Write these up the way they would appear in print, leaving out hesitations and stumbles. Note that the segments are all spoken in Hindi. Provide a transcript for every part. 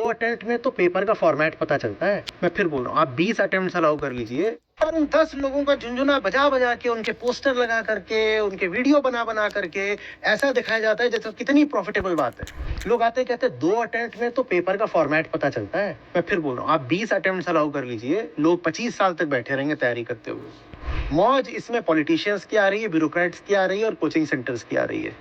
अटेम्प्ट में तो पेपर का फॉर्मेट पता चलता है। मैं फिर बोल रहा हूँ, आप 20 अटेम्प्ट अलाउ कर लीजिए और उन 10 लोगों का झुंझुना बजा बजा के, उनके पोस्टर लगा करके, उनके वीडियो बना बना करके ऐसा दिखाया जाता है जैसे कितनी प्रॉफिटेबल बात है। लोग आते कहते 2 अटेम्प्ट में तो पेपर का फॉर्मेट पता चलता है। मैं फिर बोल रहा हूँ, आप 20 अटेम्प्ट अलाउ कर लीजिए, लोग 25 साल तक बैठे रहेंगे तैयारी करते हुए। मौज इसमें पॉलिटिशियंस की आ रही है, ब्यूरोक्रेट्स की आ रही है और कोचिंग सेंटर्स की आ रही है।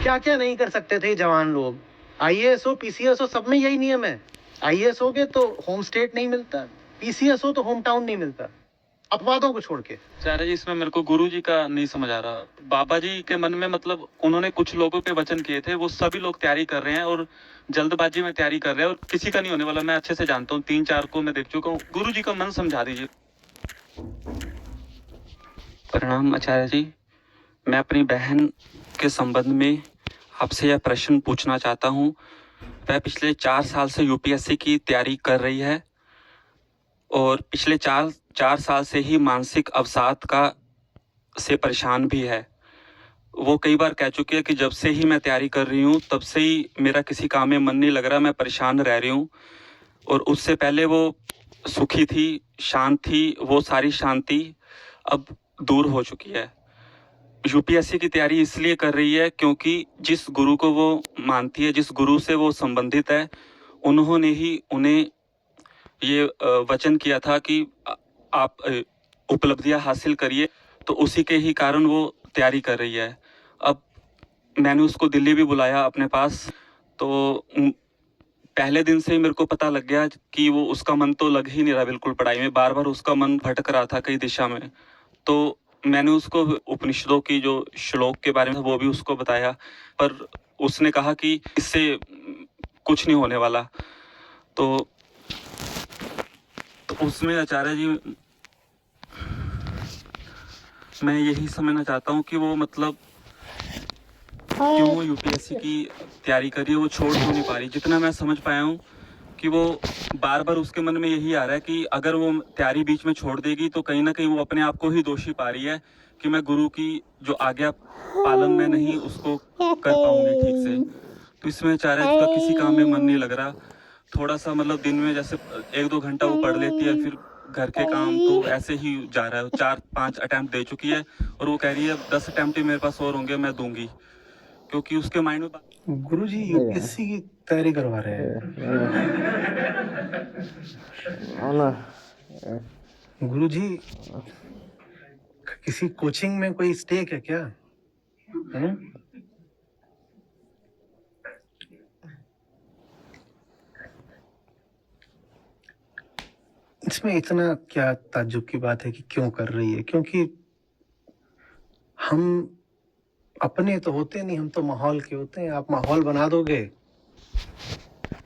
क्या क्या नहीं कर सकते थे जवान लोग। आईएएस हो, पीसीएस हो, सब में यही नियम है। आईएएस हो गए तो होम स्टेट नहीं मिलता, पीसीएस हो तो होम टाउन नहीं मिलता, अपवादों को छोड़ के। आचार्य जी, इसमें मेरे को गुरु जी का नहीं समझ आ रहा। बाबा जी के मन में मतलब उन्होंने कुछ लोगों पे वचन किए थे, वो सभी लोग तैयारी कर रहे हैं और जल्दबाजी में तैयारी कर रहे हैं और किसी का नहीं होने वाला। मैं अच्छे से जानता हूँ, 3-4 को मैं देख चुका हूँ। गुरु जी का मन समझा दीजिए। प्रणाम आचार्य जी, मैं अपनी बहन के संबंध में आपसे यह प्रश्न पूछना चाहता हूँ। वह पिछले 4 साल से यूपीएससी की तैयारी कर रही है और पिछले चार साल से ही मानसिक अवसाद का से परेशान भी है। वो कई बार कह चुकी है कि जब से ही मैं तैयारी कर रही हूँ तब से ही मेरा किसी काम में मन नहीं लग रहा, मैं परेशान रह रही हूँ। और उससे पहले वो सुखी थी, शांत थी, वो सारी शांति अब दूर हो चुकी है। यूपीएससी की तैयारी इसलिए कर रही है क्योंकि जिस गुरु को वो मानती है, जिस गुरु से वो संबंधित है, उन्होंने ही उन्हें ये वचन किया था कि आप उपलब्धियां हासिल करिए, तो उसी के ही कारण वो तैयारी कर रही है। अब मैंने उसको दिल्ली भी बुलाया अपने पास, तो पहले दिन से ही मेरे को पता लग गया कि वो उसका मन तो लग ही नहीं रहा बिल्कुल पढ़ाई में, बार बार उसका मन भटक रहा था कई दिशा में। तो मैंने उसको उपनिषदों की जो श्लोक के बारे में वो भी उसको बताया, पर उसने कहा कि इससे कुछ नहीं होने वाला। तो उसमें आचार्य जी मैं यही समझना चाहता हूँ कि वो मतलब क्यों यूपीएससी की तैयारी कर रही है, वो छोड़ क्यों नहीं पा रही। जितना मैं समझ पाया हूँ कि वो बार बार उसके मन में यही आ रहा है कि अगर वो तैयारी बीच में छोड़ देगी तो कहीं ना कहीं वो अपने आप को ही दोषी पा रही है कि मैं गुरु की जो आज्ञा पालन में नहीं उसको कर पाऊंगी ठीक से। तो इसमें आचार्य उसका किसी काम में मन नहीं लग रहा। थोड़ा सा मतलब दिन में जैसे 1-2 घंटा वो पढ़ लेती है, फिर घर के काम तो ऐसे ही जा रहा है। 4-5 अटेम्प्ट दे चुकी है और वो कह रही है 10 अटेम्प्ट ही मेरे पास और होंगे, मैं दूंगी, क्योंकि उसके माइंड में गुरुजी यूपीएससी की तैयारी करवा रहे हैं। गुरुजी किसी कोचिंग में कोई स्टेक है क्या? इसमें इतना क्या ताज्जुब की बात है कि क्यों कर रही है? क्योंकि हम अपने तो होते नहीं, हम तो माहौल के होते हैं। आप माहौल बना दोगे,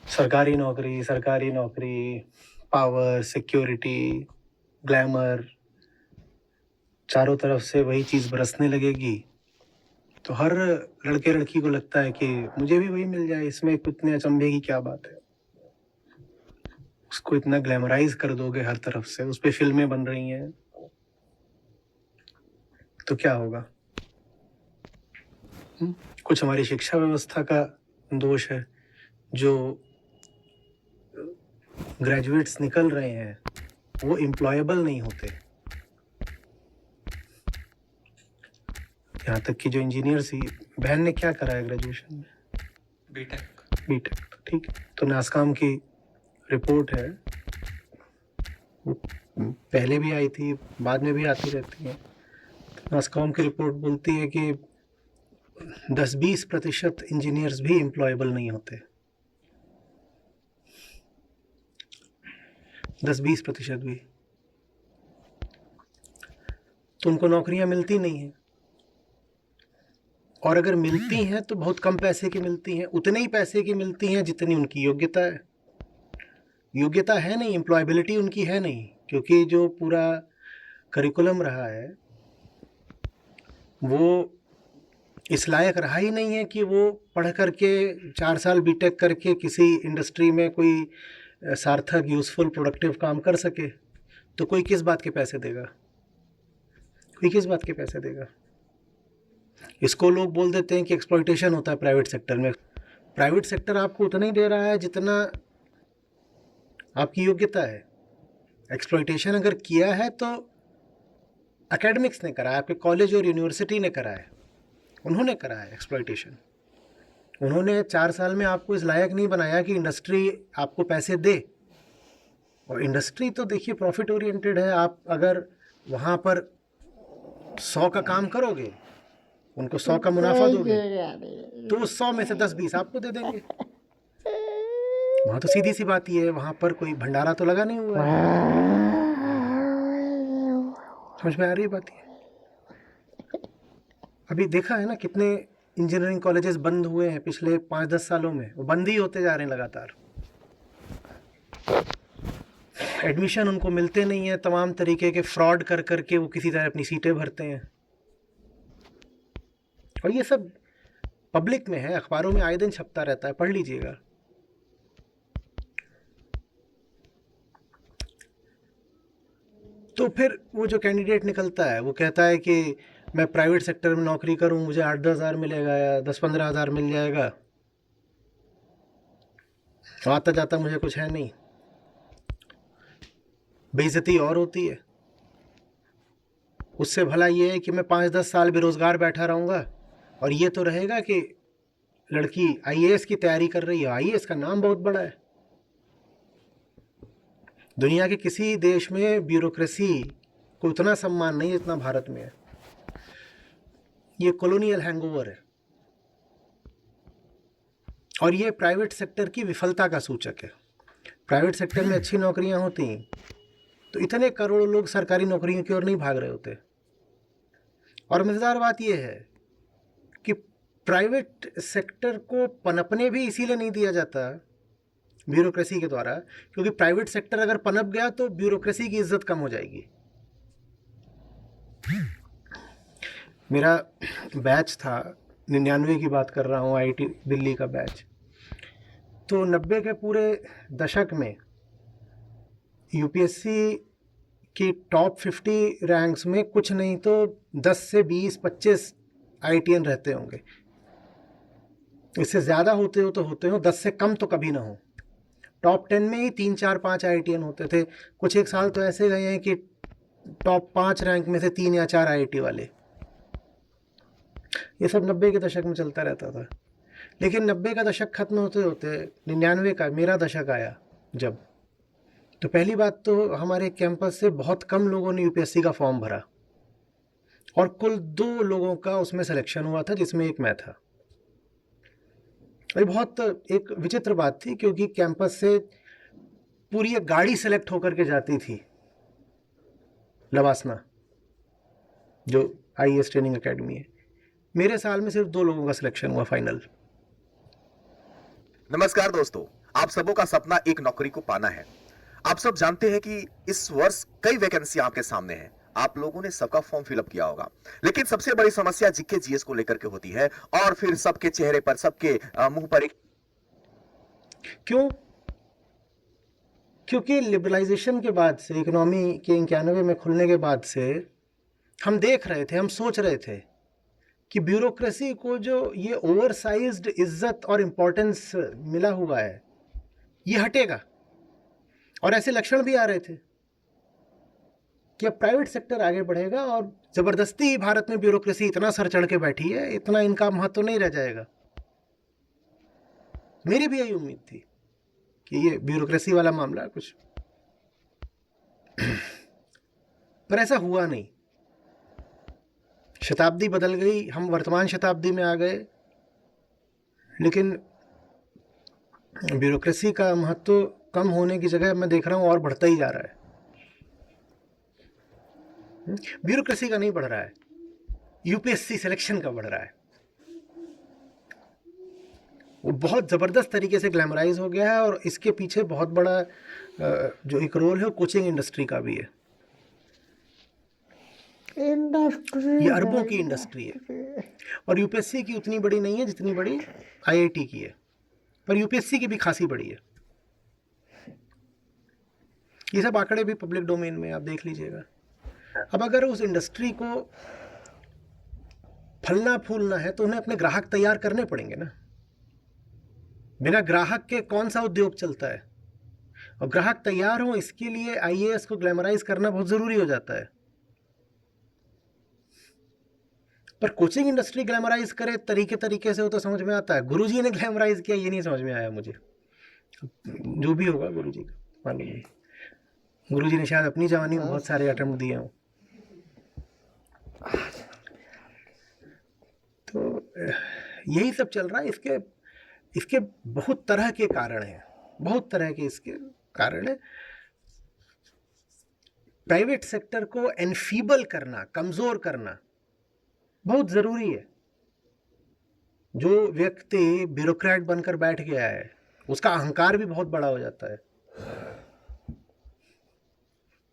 सरकारी नौकरी, पावर, सिक्योरिटी, ग्लैमर, चारों तरफ से वही चीज बरसने लगेगी, तो हर लड़के लड़की को लगता है कि मुझे भी वही मिल जाए। इसमें इतने अचंभे की क्या बात है? उसको इतना ग्लैमराइज कर दोगे हर तरफ से, उस पे फिल्में बन रही हैं, तो क्या होगा? कुछ हमारी शिक्षा व्यवस्था का दोष है। जो ग्रेजुएट्स निकल रहे हैं वो एम्प्लॉयबल नहीं होते। यहाँ तक कि जो इंजीनियर्स ही, बहन ने क्या करा है ग्रेजुएशन में? बीटेक, ठीक है। तो नासकाम की रिपोर्ट है, पहले भी आई थी, बाद में भी आती रहती है। तो नासकाम की रिपोर्ट बोलती है कि 10-20% इंजीनियर्स भी एम्प्लॉयबल नहीं होते। 10-20% भी, तो उनको नौकरियां मिलती नहीं हैं, और अगर मिलती हैं तो बहुत कम पैसे की मिलती हैं, उतने ही पैसे की मिलती हैं जितनी उनकी योग्यता है। योग्यता है नहीं, एम्प्लॉयबिलिटी उनकी है नहीं, क्योंकि जो पूरा करिकुलम रहा है वो इस लायक रहा ही नहीं है कि वो पढ़ करके 4 साल बीटेक करके किसी इंडस्ट्री में कोई सार्थक, यूजफुल, प्रोडक्टिव काम कर सके। तो कोई किस बात के पैसे देगा? कोई किस बात के पैसे देगा? इसको लोग बोल देते हैं कि एक्सप्लॉइटेशन होता है प्राइवेट सेक्टर में। प्राइवेट सेक्टर आपको उतना ही दे रहा है जितना आपकी योग्यता है। एक्सप्लॉइटेशन अगर किया है तो एकेडमिक्स ने करा है, आपके कॉलेज और यूनिवर्सिटी ने करा है, उन्होंने करा है एक्सप्लॉइटेशन। उन्होंने 4 साल में आपको इस लायक नहीं बनाया कि इंडस्ट्री आपको पैसे दे। और इंडस्ट्री तो देखिए प्रॉफिट ओरिएंटेड है। आप अगर वहाँ पर 100 का काम करोगे, उनको 100 का मुनाफा दोगे, तो उस 100 में से 10-20 आपको दे देंगे। वहाँ तो सीधी सी बात ये है, वहाँ पर कोई भंडारा तो लगा नहीं हुआ है। समझ में आ रही है बात ये? अभी देखा है ना कितने इंजीनियरिंग कॉलेजेस बंद हुए हैं पिछले 5-10 सालों में, वो बंद ही होते जा रहे हैं लगातार। एडमिशन उनको मिलते नहीं है, तमाम तरीके के फ्रॉड कर करके वो किसी तरह अपनी सीटें भरते हैं। और ये सब पब्लिक में है, अखबारों में आए दिन छपता रहता है, पढ़ लीजिएगा। तो फिर वो जो कैंडिडेट निकलता है वो कहता है कि मैं प्राइवेट सेक्टर में नौकरी करूं, मुझे 8-10 हज़ार मिलेगा या 10-15 हज़ार मिल जाएगा, आता जाता मुझे कुछ है नहीं। बेइज्जती और होती है। उससे भला ये है कि मैं 5-10 साल बेरोज़गार बैठा रहूँगा और ये तो रहेगा कि लड़की आईएएस की तैयारी कर रही है। आईएएस का नाम बहुत बड़ा है। दुनिया के किसी देश में ब्यूरोक्रेसी को उतना सम्मान नहीं जितना भारत में है। ये कॉलोनियल हैंगओवर है और ये प्राइवेट सेक्टर की विफलता का सूचक है। प्राइवेट सेक्टर में अच्छी नौकरियां होती तो इतने करोड़ों लोग सरकारी नौकरियों की ओर नहीं भाग रहे होते। और मज़ेदार बात यह है कि प्राइवेट सेक्टर को पनपने भी इसीलिए नहीं दिया जाता ब्यूरोक्रेसी के द्वारा, क्योंकि प्राइवेट सेक्टर अगर पनप गया तो ब्यूरोक्रेसी की इज्जत कम हो जाएगी। मेरा बैच था 99 की बात कर रहा हूँ, आईआईटी दिल्ली का बैच। तो 90 के पूरे दशक में यूपीएससी की टॉप 50 रैंक्स में कुछ नहीं तो 10 से 20-25 आईआईटीएन रहते होंगे। इससे ज़्यादा होते हो तो होते हो, 10 से कम तो कभी ना हो। टॉप 10 में ही 3-4-5 आईआईटीएन होते थे। कुछ एक साल तो ऐसे गए हैं कि टॉप 5 रैंक में से 3 या 4 आईआईटी वाले। ये सब 90 के दशक में चलता रहता था। लेकिन 90 का दशक खत्म होते होते 99 का मेरा दशक आया जब, तो पहली बात तो हमारे कैंपस से बहुत कम लोगों ने यूपीएससी का फॉर्म भरा और कुल 2 लोगों का उसमें सिलेक्शन हुआ था, जिसमें एक मैं था। ये बहुत एक विचित्र बात थी, क्योंकि कैंपस से पूरी एक गाड़ी सेलेक्ट होकर के जाती थी लवासना, जो आईएएस ट्रेनिंग एकेडमी है। मेरे साल में सिर्फ 2 लोगों का सिलेक्शन हुआ फाइनल। नमस्कार दोस्तों, आप सबों का सपना एक नौकरी को पाना है। आप सब जानते हैं कि इस वर्ष कई वैकेंसी आपके सामने हैं। आप लोगों ने सबका फॉर्म फिलअप किया होगा, लेकिन सबसे बड़ी समस्या जीके जीएस को लेकर के होती है और फिर सबके चेहरे पर, सबके मुंह पर एक क्योंकि लिबरलाइजेशन के बाद से, इकोनॉमी के 91 में खुलने के बाद से हम देख रहे थे, हम सोच रहे थे कि ब्यूरोक्रेसी को जो ये ओवरसाइज्ड इज्जत और इम्पोर्टेंस मिला हुआ है ये हटेगा। और ऐसे लक्षण भी आ रहे थे कि अब प्राइवेट सेक्टर आगे बढ़ेगा और ज़बरदस्ती ही भारत में ब्यूरोक्रेसी इतना सर चढ़ के बैठी है, इतना इनका महत्व नहीं रह जाएगा। मेरी भी यही उम्मीद थी कि ये ब्यूरोक्रेसी वाला मामला कुछ पर ऐसा हुआ नहीं। शताब्दी बदल गई, हम वर्तमान शताब्दी में आ गए, लेकिन ब्यूरोक्रेसी का महत्व कम होने की जगह मैं देख रहा हूँ और बढ़ता ही जा रहा है। ब्यूरोक्रेसी का नहीं बढ़ रहा है, यूपीएससी सिलेक्शन का बढ़ रहा है। वो बहुत ज़बरदस्त तरीके से ग्लैमराइज हो गया है और इसके पीछे बहुत बड़ा जो एक रोल है वो कोचिंग इंडस्ट्री का भी है। ये अरबों की इंडस्ट्री है और यूपीएससी की उतनी बड़ी नहीं है जितनी बड़ी आईआईटी की है, पर यूपीएससी की भी खासी बड़ी है। ये सब आंकड़े भी पब्लिक डोमेन में आप देख लीजिएगा। अब अगर उस इंडस्ट्री को फलना फूलना है तो उन्हें अपने ग्राहक तैयार करने पड़ेंगे ना। बिना ग्राहक के कौन सा उद्योग चलता है? और ग्राहक तैयार हो इसके लिए आईएएस को ग्लैमराइज करना बहुत जरूरी हो जाता है। पर कोचिंग इंडस्ट्री ग्लैमराइज करे तरीके तरीके से हो तो समझ में आता है। गुरुजी ने ग्लैमराइज किया ये नहीं समझ में आया मुझे। जो भी होगा गुरुजी का मालूम नहीं। गुरुजी ने शायद अपनी जवानी में बहुत सारे अटेम्प्ट दिए हों। तो यही सब चल रहा है। इसके बहुत तरह के कारण हैं, बहुत तरह के इसके कारण है। प्राइवेट सेक्टर को एनफीबल करना, कमजोर करना बहुत जरूरी है। जो व्यक्ति ब्यूरोक्रेट बनकर बैठ गया है उसका अहंकार भी बहुत बड़ा हो जाता है।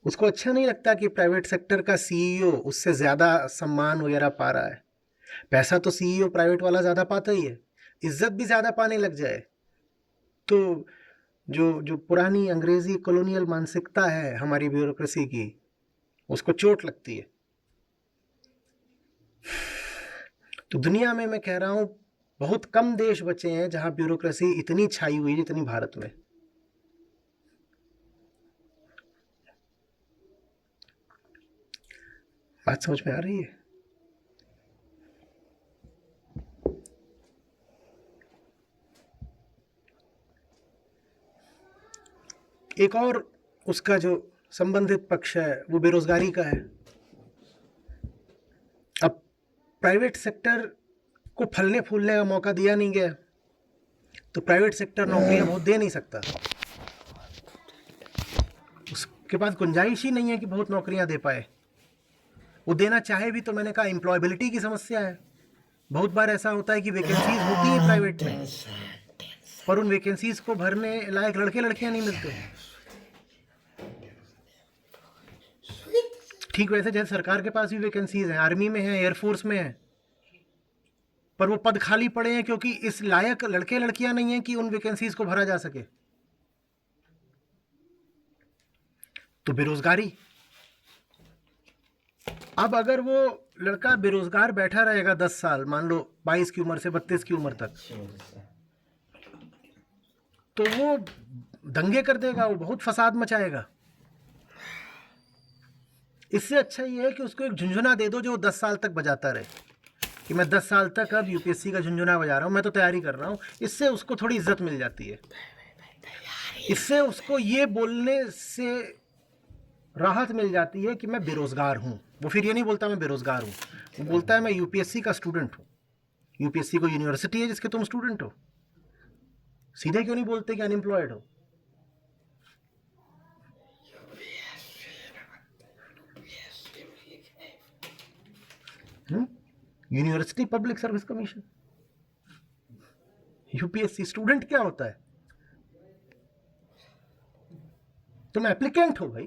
उसको अच्छा नहीं लगता कि प्राइवेट सेक्टर का सीईओ उससे ज्यादा सम्मान वगैरह पा रहा है। पैसा तो सीईओ प्राइवेट वाला ज्यादा पाता ही है, इज्जत भी ज्यादा पाने लग जाए तो जो पुरानी अंग्रेजी कॉलोनियल मानसिकता है हमारी ब्यूरोक्रेसी की, उसको चोट लगती है। तो दुनिया में मैं कह रहा हूं बहुत कम देश बचे हैं जहां ब्यूरोक्रेसी इतनी छाई हुई है जितनी भारत में। बात समझ में आ रही है? एक और उसका जो संबंधित पक्ष है वो बेरोजगारी का है। अब प्राइवेट सेक्टर को फलने फूलने का मौका दिया नहीं गया तो प्राइवेट सेक्टर नौकरियां बहुत दे नहीं सकता। उसके पास गुंजाइश ही नहीं है कि बहुत नौकरियां दे पाए। वो देना चाहे भी तो मैंने कहा एम्प्लॉयबिलिटी की समस्या है। बहुत बार ऐसा होता है कि वैकेंसीज होती है प्राइवेट में पर उन वैकेंसीज को भरने लायक लड़के लड़कियां नहीं मिलते। ठीक वैसे जैसे सरकार के पास भी वैकेंसीज हैं, आर्मी में है, एयरफोर्स में है, पर वो पद खाली पड़े हैं क्योंकि इस लायक लड़के लड़कियां नहीं हैं कि उन वैकेंसीज को भरा जा सके। तो बेरोजगारी। अब अगर वो लड़का बेरोजगार बैठा रहेगा 10 साल, मान लो 22 की उम्र से 32 की उम्र तक, तो वो दंगे कर देगा, वो बहुत फसाद मचाएगा। इससे अच्छा ये है कि उसको एक झुंझुना दे दो जो 10 साल तक बजाता रहे कि मैं 10 साल तक अब यूपीएससी का झुंझुना बजा रहा हूँ, मैं तो तैयारी कर रहा हूँ। इससे उसको थोड़ी इज्जत मिल जाती है। इससे उसको ये बोलने से राहत मिल जाती है कि मैं बेरोजगार हूँ। वो फिर ये नहीं बोलता मैं बेरोजगार हूँ, वो बोलता है मैं यूपीएससी का स्टूडेंट हूँ। यूपीएससी को यूनिवर्सिटी है जिसके तुम स्टूडेंट हो। सीधे क्यों नहीं बोलते कि अनएम्प्लॉयड हो? University public service commission, UPSC. Student क्या होता है? तुम एप्लीकेंट हो भाई।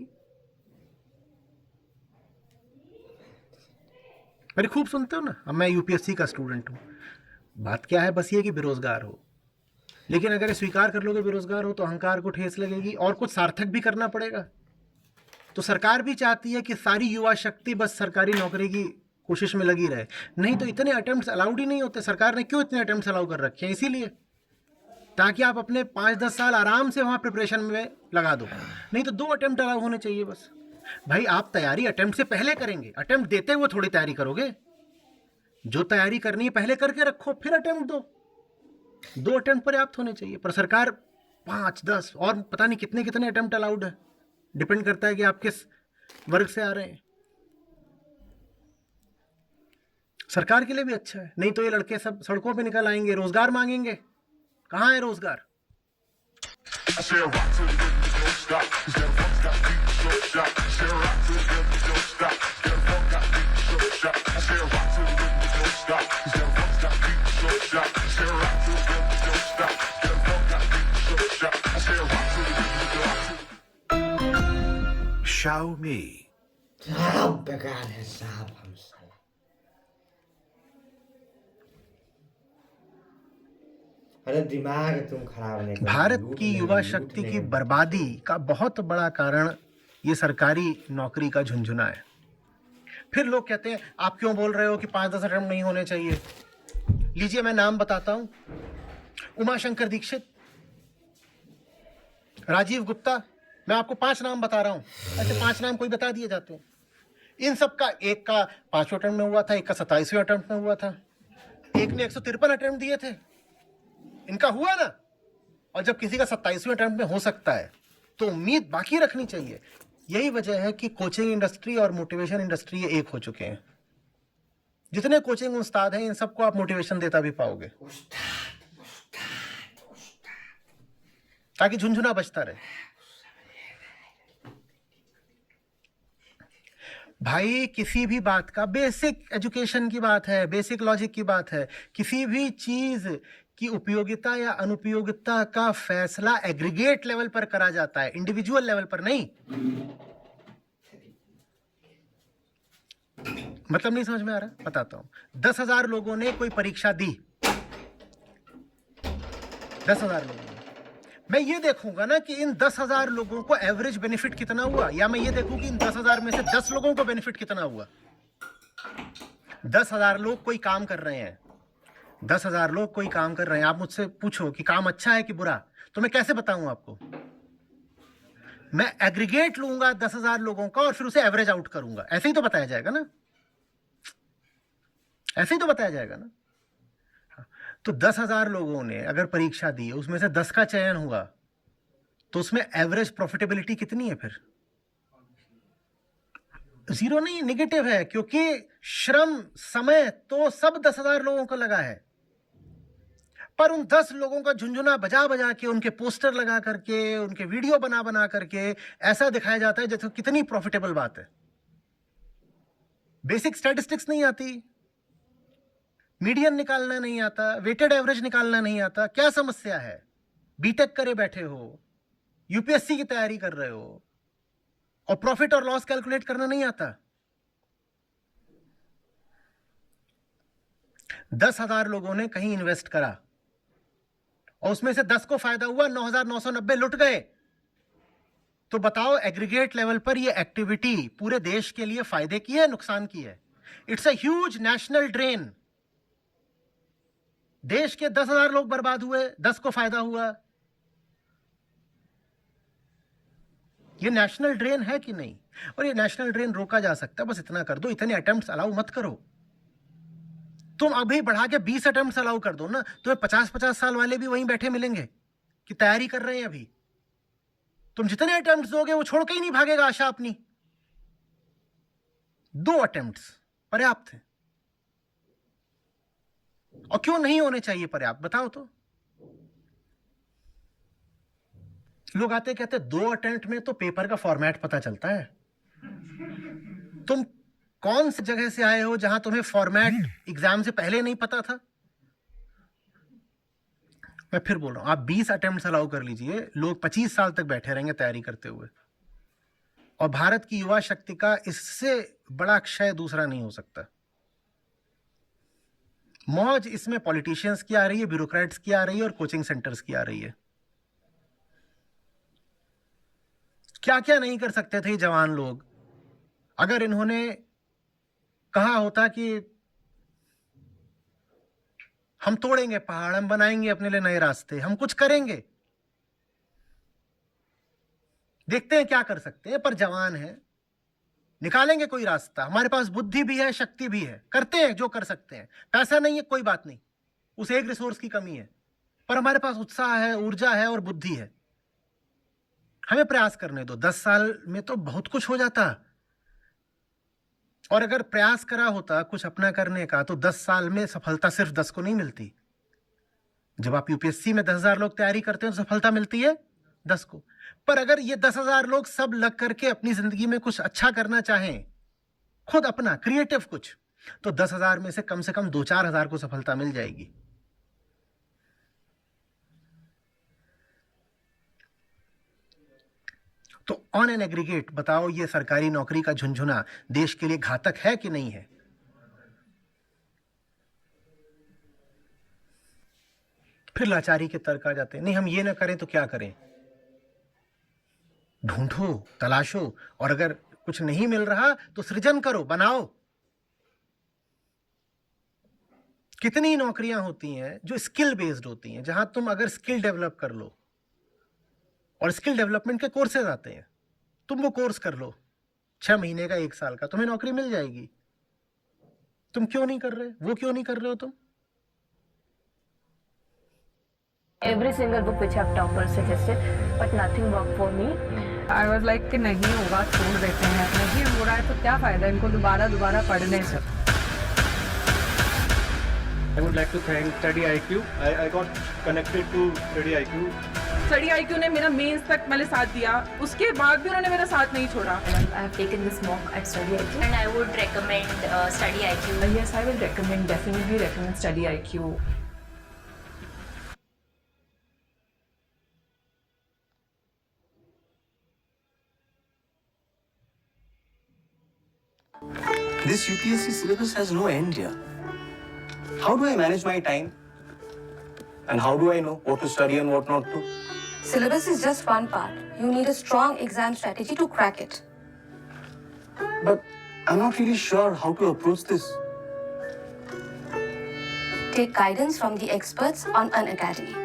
अरे खूब सुनते हो ना, अब मैं यूपीएससी का स्टूडेंट हूं। बात क्या है? बस ये कि बेरोजगार हो। लेकिन अगर ये स्वीकार कर लोगे बेरोजगार हो तो अहंकार को ठेस लगेगी और कुछ सार्थक भी करना पड़ेगा। तो सरकार भी चाहती है कि सारी युवा शक्ति बस सरकारी नौकरी की कोशिश में लगी रहे। नहीं तो इतने अटेम्प्ट्स अलाउड ही नहीं होते। सरकार ने क्यों इतने अटेम्प्ट्स अलाउ कर रखे हैं? इसीलिए ताकि आप अपने 5-10 साल आराम से वहां प्रिपरेशन में लगा दो। नहीं तो 2 अटेम्प्ट अलाउ होने चाहिए बस। भाई आप तैयारी अटेम्प्ट से पहले करेंगे, अटेम्प्ट देते हुए थोड़ी तैयारी करोगे। जो तैयारी करनी है पहले करके रखो, फिर अटेम्प्ट दो। 2 अटेम्प्ट पर्याप्त होने चाहिए। पर सरकार 5-10 और पता नहीं कितने कितने अटेम्प्ट अलाउड है। डिपेंड करता है कि आप किस वर्ग से आ रहे हैं। सरकार के लिए भी अच्छा है। नहीं तो ये लड़के सब सड़कों पे निकल आएंगे, रोजगार मांगेंगे। कहाँ है रोजगार? Xiaomi. बेकार है साहब हम साला। अरे दिमाग तुम खराब नहीं करो। भारत लूट की लेंगे, युवा लूट शक्ति की लेंगे। बर्बादी का बहुत बड़ा कारण ये सरकारी नौकरी का झुंझुना है। फिर लोग कहते हैं आप क्यों बोल रहे हो कि 5-10 अटेम्प्ट नहीं होने चाहिए? लीजिए मैं नाम बताता हूं। उमाशंकर दीक्षित, राजीव गुप्ता, मैं आपको 5 नाम बता रहा हूं, ऐसे 5 नाम कोई बता दिए जाते हैं। इन सब का एक का 5वें अटेम्प्ट में हुआ था, एक का 27वें अटेम्प्ट में हुआ था, एक ने 153 अटेम्प्ट दिए थे, इनका हुआ ना। और जब किसी का 27वें अटेम्प्ट में हो सकता है तो उम्मीद बाकी रखनी चाहिए। यही वजह है कि कोचिंग इंडस्ट्री और मोटिवेशन इंडस्ट्री ये एक हो चुके हैं। जितने कोचिंग उस्ताद हैं इन सबको आप मोटिवेशन देता भी पाओगे ताकि झुंझुना बचता रहे। भाई किसी भी बात का, बेसिक एजुकेशन की बात है, बेसिक लॉजिक की बात है, किसी भी चीज की उपयोगिता या अनुपयोगिता का फैसला एग्रीगेट लेवल पर करा जाता है, इंडिविजुअल लेवल पर नहीं। मतलब नहीं समझ में आ रहा? बताता हूं। 10,000 लोगों ने कोई परीक्षा दी, 10,000 लोगों ने। मैं ये देखूंगा ना कि इन 10,000 लोगों को एवरेज बेनिफिट कितना हुआ, या मैं ये देखूं कि इन 10,000 में से 10 लोगों को बेनिफिट कितना हुआ। 10,000 लोग कोई काम कर रहे हैं, 10,000 लोग कोई काम कर रहे हैं। आप मुझसे पूछो कि काम अच्छा है कि बुरा, तो मैं कैसे बताऊं आपको? मैं एग्रीगेट लूंगा 10,000 लोगों का और फिर उसे एवरेज आउट करूंगा। ऐसे ही तो बताया जाएगा ना, ऐसे ही तो बताया जाएगा ना। तो 10,000 लोगों ने अगर परीक्षा दी, उसमें से 10 का चयन हुआ, तो उसमें एवरेज प्रॉफिटेबिलिटी कितनी है? फिर 0 नहीं, नेगेटिव है, क्योंकि श्रम समय तो सब 10,000 लोगों को लगा है, पर उन 10 लोगों का झुंझुना बजा बजा के, उनके पोस्टर लगा करके, उनके वीडियो बना बना करके ऐसा दिखाया जाता है जैसे कितनी प्रॉफिटेबल बात है। बेसिक स्टैटिस्टिक्स नहीं आती, मीडियन निकालना नहीं आता, वेटेड एवरेज निकालना नहीं आता। क्या समस्या है? बीटेक करे बैठे हो, यूपीएससी की तैयारी कर रहे हो और प्रॉफिट और लॉस कैलकुलेट करना नहीं आता। 10,000 लोगों ने कहीं इन्वेस्ट करा और उसमें से 10 को फायदा हुआ, 9,990 लुट गए। तो बताओ एग्रीगेट लेवल पर ये एक्टिविटी पूरे देश के लिए फायदे की है, नुकसान की है? It's a huge national drain. देश के 10,000 लोग बर्बाद हुए, 10 को फायदा हुआ। ये नेशनल ड्रेन है कि नहीं? और ये नेशनल ड्रेन रोका जा सकता है, बस इतना कर दो, इतने अटेम्प्ट्स अलाउ मत करो। तुम अभी बढ़ा के 20 अटेम्प्ट्स अलाउ कर दो ना, तुम्हें 50-50 साल वाले भी वहीं बैठे मिलेंगे कि तैयारी कर रहे हैं अभी। तुम जितने अटेम्प्ट्स दोगे वो छोड़ के ही नहीं भागेगा आशा अपनी। 2 अटेम्प्ट्स पर्याप्त है। और क्यों नहीं होने चाहिए पर्याप्त, बताओ तो। लोग आते कहते 2 अटेम्प्ट में तो पेपर का फॉर्मेट पता चलता है। तुम कौन सी जगह से आए हो जहां तुम्हें फॉर्मेट एग्जाम से पहले नहीं पता था? मैं फिर बोल रहा हूं, आप 20 अटेम्प्ट्स अलाउ कर लीजिए, लोग 25 साल तक बैठे रहेंगे तैयारी करते हुए। और भारत की युवा शक्ति का इससे बड़ा क्षय दूसरा नहीं हो सकता। मौज इसमें पॉलिटिशियंस की आ रही है, ब्यूरोक्रेट्स की आ रही है और कोचिंग सेंटर्स की आ रही है। क्या क्या नहीं कर सकते थे जवान लोग अगर इन्होंने कहा होता कि हम तोड़ेंगे पहाड़, हम बनाएंगे अपने लिए नए रास्ते, हम कुछ करेंगे, देखते हैं क्या कर सकते हैं। पर जवान है, निकालेंगे कोई रास्ता। हमारे पास बुद्धि भी है, शक्ति भी है, करते हैं जो कर सकते हैं। पैसा नहीं है कोई बात नहीं, उस एक रिसोर्स की कमी है, पर हमारे पास उत्साह है, ऊर्जा है और बुद्धि है। हमें प्रयास करने दो। 10 साल में तो बहुत कुछ हो जाता, और अगर प्रयास करा होता कुछ अपना करने का तो 10 साल में सफलता सिर्फ 10 को नहीं मिलती। जब आप यूपीएससी में 10,000 लोग तैयारी करते हैं तो सफलता मिलती है 10 को। पर अगर ये 10,000 लोग सब लग करके अपनी जिंदगी में कुछ अच्छा करना चाहें, खुद अपना क्रिएटिव कुछ, तो 10,000 में से कम 2-4 हजार को सफलता मिल जाएगी। तो ऑन एन एग्रीगेट बताओ, ये सरकारी नौकरी का झुंझुना देश के लिए घातक है कि नहीं है? फिर लाचारी के तर्क आ जाते हैं, नहीं हम ये ना करें तो क्या करें? ढूंढो, तलाशो, और अगर कुछ नहीं मिल रहा तो सृजन करो, बनाओ। कितनी नौकरियां होती हैं जो स्किल बेस्ड होती हैं, जहां तुम अगर स्किल डेवलप कर लो, और स्किल डेवलपमेंट के कोर्सेज आते हैं, तुम वो कोर्स कर लो 6 महीने का, 1 साल का, तुम्हें नौकरी मिल जाएगी। तुम क्यों नहीं कर रहे? वो क्यों नहीं कर रहे हो तुम? Every single book which I've doctor suggested, but nothing worked for me. I was like कि नहीं होगा, छोड़ देते हैं, नहीं हो रहा है तो क्या फायदा इनको दोबारा पढ़ने से। I would like to thank Study IQ. I got connected to Study IQ. Study IQ ने मेरा मेंस तक मैंने साथ दिया, उसके बाद भी उन्होंने मेरा साथ नहीं छोड़ा। I have taken this mock at Study IQ, and I would recommend Study IQ. Yes, I will recommend, definitely recommend Study IQ. This UPSC syllabus has no end here. How do I manage my time? And how do I know what to study and what not to? Syllabus is just one part. You need a strong exam strategy to crack it. But I'm not really sure how to approach this. Take guidance from the experts on Unacademy.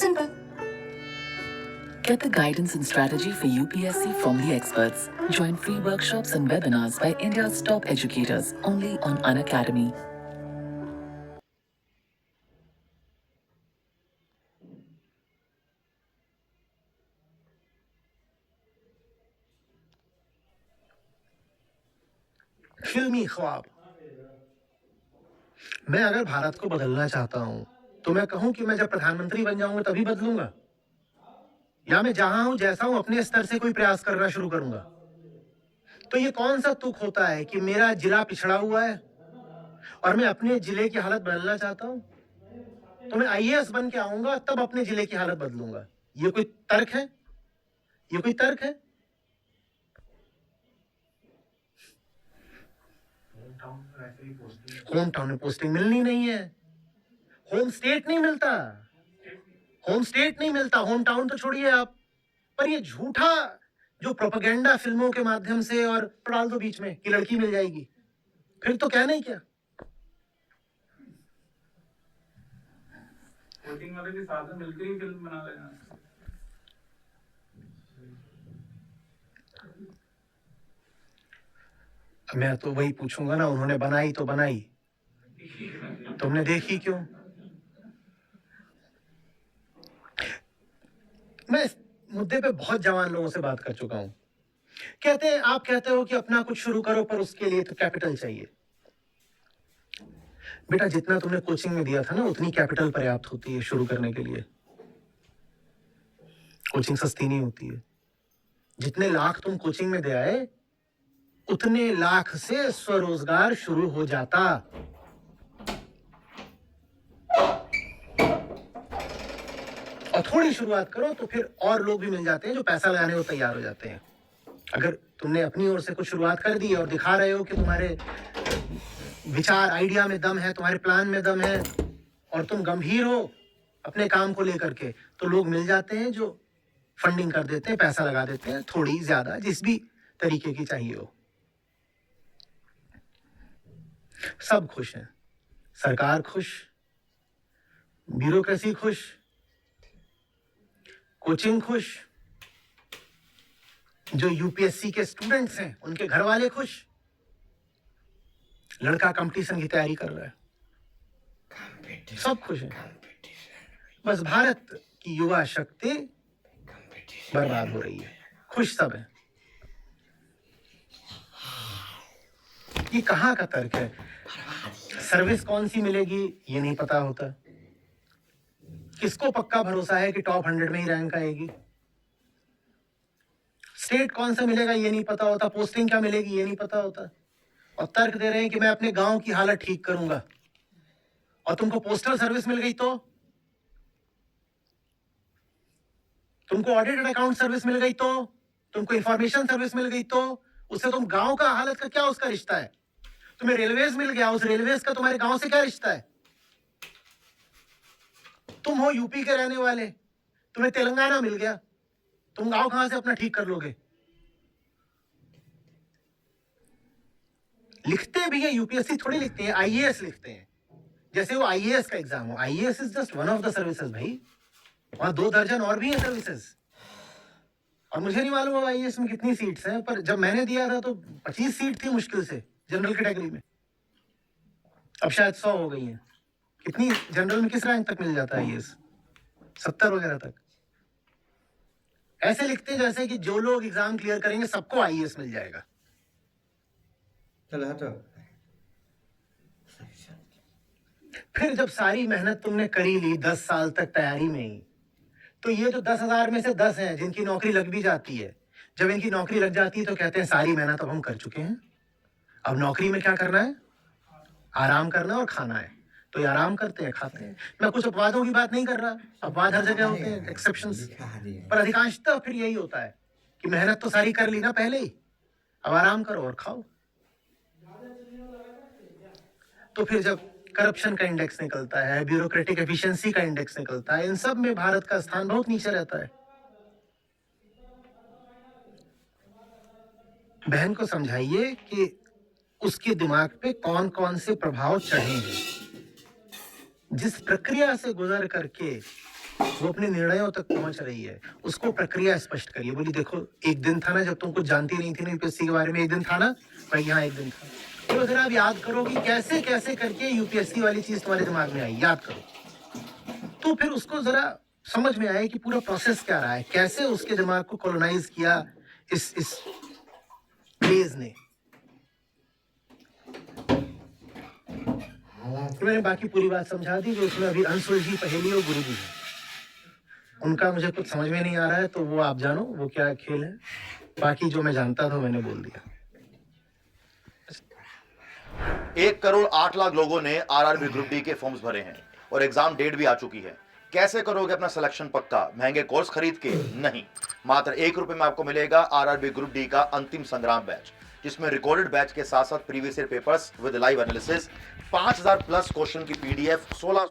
Simple. Get the guidance and strategy for UPSC from the experts. Join free workshops and webinars by India's top educators only on Unacademy. फिल्मी ख्वाब। मैं अगर भारत को बदलना चाहता हूं तो मैं कहूं कि मैं जब प्रधानमंत्री बन जाऊंगा तभी बदलूंगा, या मैं जहां हूं जैसा हूं अपने स्तर से कोई प्रयास करना शुरू करूंगा? तो ये कौन सा तुक होता है कि मेरा जिला पिछड़ा हुआ है और मैं अपने जिले की हालत बदलना चाहता हूं, तो मैं IAS बन के आऊंगा तब अपने जिले की हालत बदलूंगा? ये कोई तर्क है? ये कोई तर्क है? होम टाउन में पोस्टिंग मिलनी नहीं है, होम स्टेट नहीं मिलता, होम स्टेट नहीं मिलता, होम टाउन तो छोड़िए आप। पर ये झूठा जो प्रोपेगेंडा फिल्मों के माध्यम से और डाल दो बीच में कि लड़की मिल जाएगी, फिर तो क्या नहीं क्या। वोटिंग वाले के साथ में मिलकर ही फिल्म बना लेना। मैं तो वही पूछूंगा ना, उन्होंने बनाई तो बनाई, तुमने देखी क्यों? मैं इस मुद्दे पे बहुत जवान लोगों से बात कर चुका हूं। कहते हैं, आप कहते हो कि अपना कुछ शुरू करो पर उसके लिए तो कैपिटल चाहिए। बेटा, जितना तुमने कोचिंग में दिया था ना उतनी कैपिटल पर्याप्त होती है शुरू करने के लिए। कोचिंग सस्ती नहीं होती है। जितने लाख तुम कोचिंग में दे आए उतने लाख से स्वरोजगार शुरू हो जाता। और थोड़ी शुरुआत करो तो फिर और लोग भी मिल जाते हैं जो पैसा लगाने को तैयार हो जाते हैं। अगर तुमने अपनी ओर से कुछ शुरुआत कर दी और दिखा रहे हो कि तुम्हारे विचार, आइडिया में दम है, तुम्हारे प्लान में दम है और तुम गंभीर हो अपने काम को लेकर के, तो लोग मिल जाते हैं जो फंडिंग कर देते हैं, पैसा लगा देते हैं, थोड़ी ज्यादा, जिस भी तरीके की चाहिए हो। सब खुश हैं, सरकार खुश, ब्यूरोक्रेसी खुश, कोचिंग खुश, जो यूपीएससी के स्टूडेंट्स हैं उनके घर वाले खुश। लड़का कंपटीशन की तैयारी कर रहा है, सब खुश हैं। बस भारत की युवा शक्ति बर्बाद हो रही है, खुश सब है। ये कहां का तर्क है? सर्विस कौन सी मिलेगी ये नहीं पता होता। किसको पक्का भरोसा है कि टॉप 100 में ही रैंक आएगी? स्टेट कौन सा मिलेगा ये नहीं पता होता, पोस्टिंग क्या मिलेगी ये नहीं पता होता। और तर्क दे रहे हैं कि मैं अपने गांव की हालत ठीक करूंगा, और तुमको पोस्टल सर्विस मिल गई तो, तुमको ऑडिट अकाउंट सर्विस मिल गई तो, तुमको इंफॉर्मेशन सर्विस मिल गई तो, उससे तुम गांव का हालत का क्या उसका रिश्ता है? तुम्हें रेलवेज मिल गया, उस रेलवेज का तुम्हारे गांव से क्या रिश्ता है? तुम हो यूपी के रहने वाले, तुम्हें तेलंगाना मिल गया, तुम गांव कहां से अपना ठीक कर लोगे? लिखते भी है यूपीएससी थोड़ी लिखते हैं, आईएएस लिखते हैं। जैसे वो आईएएस का एग्जाम हो, IAS is just one of the services भाई, वहां 2 दर्जन और भी है सर्विसेज। और मुझे नहीं मालूम है आईएएस में कितनी सीट्स हैं, पर जब मैंने दिया था तो 25 सीट थी मुश्किल से जनरल कैटेगरी में, अब शायद 100 हो गई हैं। कितनी जनरल में किस रैंक तक मिल जाता है आईएएस? 70 वगैरह तक। ऐसे लिखते हैं जैसे कि जो लोग एग्जाम क्लियर करेंगे सबको आईएएस मिल जाएगा। चला तो फिर जब सारी मेहनत तुमने करी ली 10 साल तक तैयारी में ही, तो ये जो 10,000 में से 10 हैं जिनकी नौकरी लग भी जाती है, जब इनकी नौकरी लग जाती है तो कहते हैं सारी मेहनत अब हम कर चुके हैं, अब नौकरी में क्या करना है? आराम करना और खाना है। तो ये आराम करते हैं, खाते हैं। मैं कुछ अपवादों की बात नहीं कर रहा, अपवाद हर जगह होते हैं, एक्सेप्शंस, दिखा दिए। पर अधिकांशतः फिर यही होता है कि मेहनत तो सारी कर ली ना पहले ही, अब आराम करो और खाओ। तो फिर जब करप्शन का इंडेक्स निकलता है, ब्यूरोक्रेटिक एफिशिएंसी का इंडेक्स निकलता है, इन सब में भारत का स्थान बहुत नीचे रहता है। बहन को समझाइए कि उसके दिमाग पे कौन कौन से प्रभाव चढ़े हैं, जिस प्रक्रिया से गुजर करके वो अपने निर्णयों तक पहुंच रही है, उसको प्रक्रिया स्पष्ट करिए। बोली देखो, एक दिन था ना जब तुम कुछ जानती नहीं थी ना यूपीएससी के बारे में, एक दिन था ना भाई, यहाँ एक दिन था। तो अगर आप याद करो कि कैसे कैसे करके यूपीएससी वाली चीज तुम्हारे दिमाग में आई, याद करो, तो फिर उसको जरा समझ में आए कि पूरा प्रोसेस क्या रहा है, कैसे उसके दिमाग को कॉलोनाइज किया इस बेज ने। तो मैंने बाकी पूरी बात समझा दी कि उसमें अभी अनसुलझी पहेली और गुरु जी है, उनका मुझे कुछ समझ में नहीं आ रहा है, तो वो आप जानो वो क्या खेल है। बाकी जो मैं जानता था मैंने बोल दिया। 1,08,00,000 लोगों ने आरआरबी ग्रुप डी के फॉर्म्स भरे हैं और एग्जाम डेट भी आ चुकी है। कैसे करोगे अपना सिलेक्शन पक्का? महंगे कोर्स खरीद के नहीं, मात्र ₹1 में आपको मिलेगा आरआरबी ग्रुप डी का अंतिम संग्राम बैच, जिसमें रिकॉर्डेड बैच के साथ साथ previous year papers with live analysis, 5000 plus question की पीडीएफ, 16